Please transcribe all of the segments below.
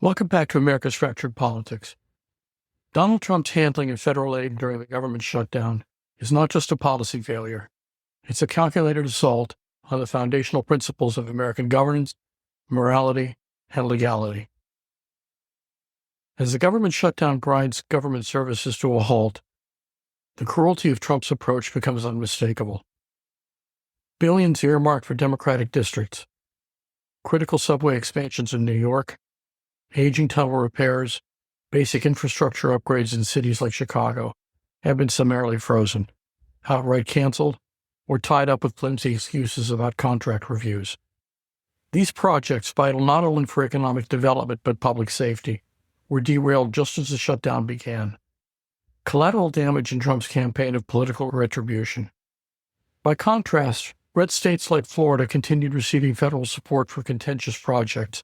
Welcome back to America's Fractured Politics. Donald Trump's handling of federal aid during the government shutdown is not just a policy failure. It's a calculated assault on the foundational principles of American governance, morality, and legality. As the government shutdown grinds government services to a halt, the cruelty of Trump's approach becomes unmistakable. Billions earmarked for Democratic districts, critical subway expansions in New York, aging tunnel repairs, basic infrastructure upgrades in cities like Chicago have been summarily frozen, outright canceled, or tied up with flimsy excuses about contract reviews. These projects, vital not only for economic development but public safety, were derailed just as the shutdown began. Collateral damage in Trump's campaign of political retribution. By contrast, red states like Florida continued receiving federal support for contentious projects,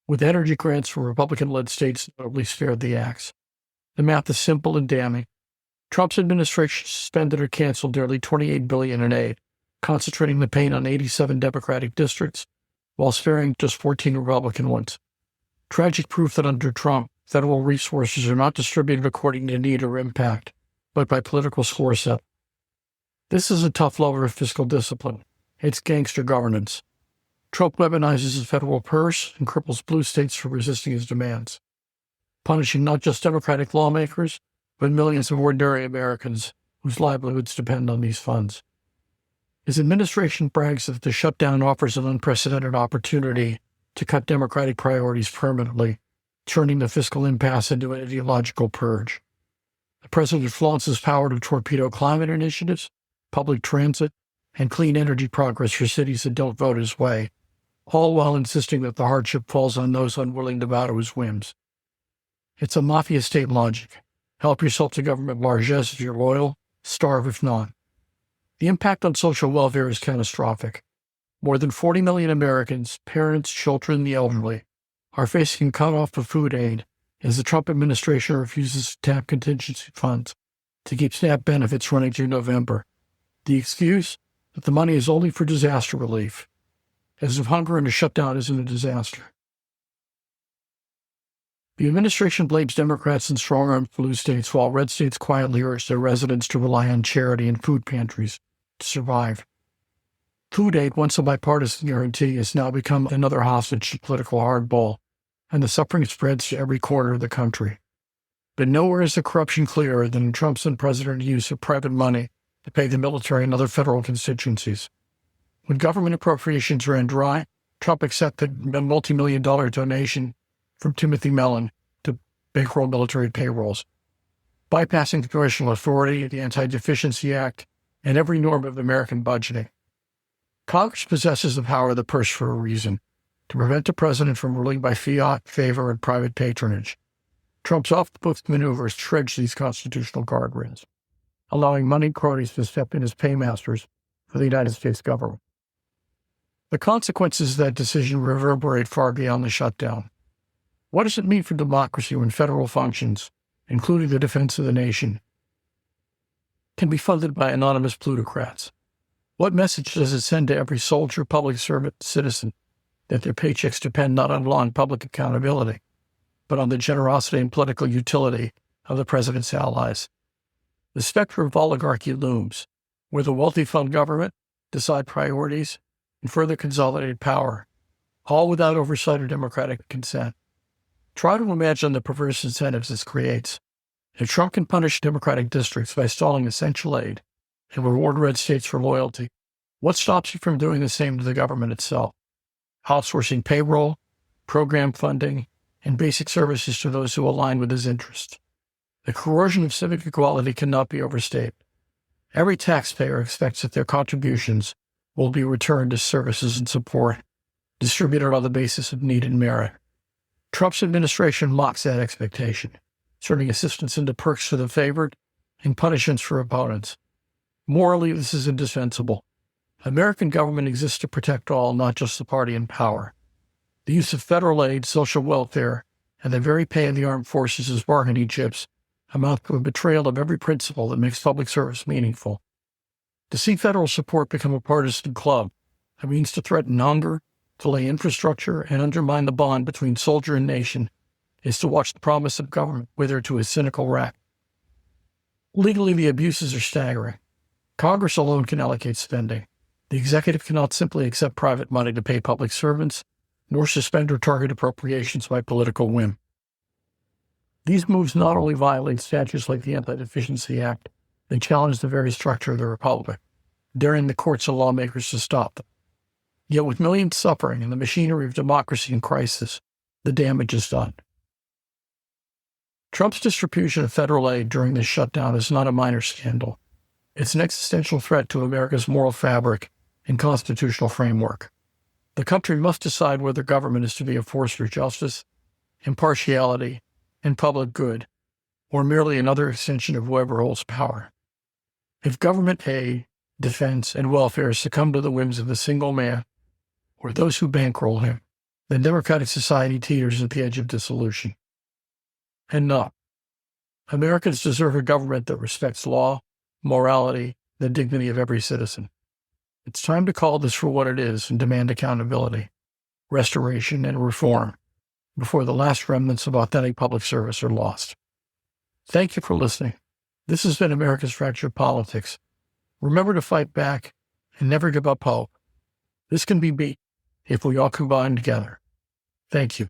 with energy grants from Republican-led states notably spared the axe. The math is simple and damning. Trump's administration suspended or canceled nearly $28 billion in aid, concentrating the pain on 87 Democratic districts, while sparing just 14 Republican ones. Tragic proof that under Trump, federal resources are not distributed according to need or impact, but by political score set. This is a tough lover of fiscal discipline. It's gangster governance. Trump weaponizes his federal purse and cripples blue states for resisting his demands, punishing not just Democratic lawmakers, but millions of ordinary Americans whose livelihoods depend on these funds. His administration brags that the shutdown offers an unprecedented opportunity to cut Democratic priorities permanently, turning the fiscal impasse into an ideological purge. The president flaunts his power to torpedo climate initiatives, public transit, and clean energy progress for cities that don't vote his way, all while insisting that the hardship falls on those unwilling to bow to his whims. It's a mafia state logic. Help yourself to government largesse if you're loyal, starve if not. The impact on social welfare is catastrophic. More than 40 million Americans, parents, children, and the elderly, are facing cutoff of food aid as the Trump administration refuses to tap contingency funds to keep SNAP benefits running through November. The excuse? That the money is only for disaster relief, as if hunger and a shutdown isn't a disaster. The administration blames Democrats and strong-armed blue states while red states quietly urge their residents to rely on charity and food pantries to survive. Food aid, once a bipartisan guarantee, has now become another hostage to political hardball, and the suffering spreads to every corner of the country. But nowhere is the corruption clearer than in Trump's unprecedented use of private money to pay the military and other federal constituencies. When government appropriations ran dry, Trump accepted a multi-million-dollar donation from Timothy Mellon to bankroll military payrolls, bypassing congressional authority, the Anti-Deficiency Act, and every norm of American budgeting. Congress possesses the power of the purse for a reason, to prevent the president from ruling by fiat, favor, and private patronage. Trump's off-the-books maneuvers dredge these constitutional guardrails, allowing money cronies to step in as paymasters for the United States government. The consequences of that decision reverberate far beyond the shutdown. What does it mean for democracy when federal functions, including the defense of the nation, can be funded by anonymous plutocrats? What message does it send to every soldier, public servant, citizen that their paychecks depend not on law and public accountability, but on the generosity and political utility of the president's allies? The specter of oligarchy looms, where the wealthy fund government, decide priorities, and further consolidate power, all without oversight or democratic consent. Try to imagine the perverse incentives this creates. If Trump can punish Democratic districts by stalling essential aid and reward red states for loyalty, what stops you from doing the same to the government itself? Outsourcing payroll, program funding, and basic services to those who align with his interests. The coercion of civic equality cannot be overstated. Every taxpayer expects that their contributions will be returned as services and support, distributed on the basis of need and merit. Trump's administration mocks that expectation, turning assistance into perks for the favored and punishments for opponents. Morally, this is indefensible. American government exists to protect all, not just the party in power. The use of federal aid, social welfare, and the very pay of the armed forces as bargaining chips amount to a betrayal of every principle that makes public service meaningful. To see federal support become a partisan club, it means to threaten hunger, To lay infrastructure and undermine the bond between soldier and nation is to watch the promise of government wither to a cynical wreck. Legally, the abuses are staggering. Congress alone can allocate spending. The executive cannot simply accept private money to pay public servants, nor suspend or target appropriations by political whim. These moves not only violate statutes like the Anti-Deficiency Act, they challenge the very structure of the republic, daring the courts and lawmakers to stop them. Yet with millions suffering and the machinery of democracy in crisis, the damage is done. Trump's distribution of federal aid during this shutdown is not a minor scandal. It's an existential threat to America's moral fabric and constitutional framework. The country must decide whether government is to be a force for justice, impartiality, and public good, or merely another extension of whoever holds power. If government aid, defense, and welfare succumb to the whims of a single man or those who bankroll him, then democratic society teeters at the edge of dissolution. And not. Americans deserve a government that respects law, morality, the dignity of every citizen. It's time to call this for what it is and demand accountability, restoration, and reform before the last remnants of authentic public service are lost. Thank you for listening. This has been America's Fractured Politics. Remember to fight back and never give up hope. This can be beat if we all combine together. Thank you.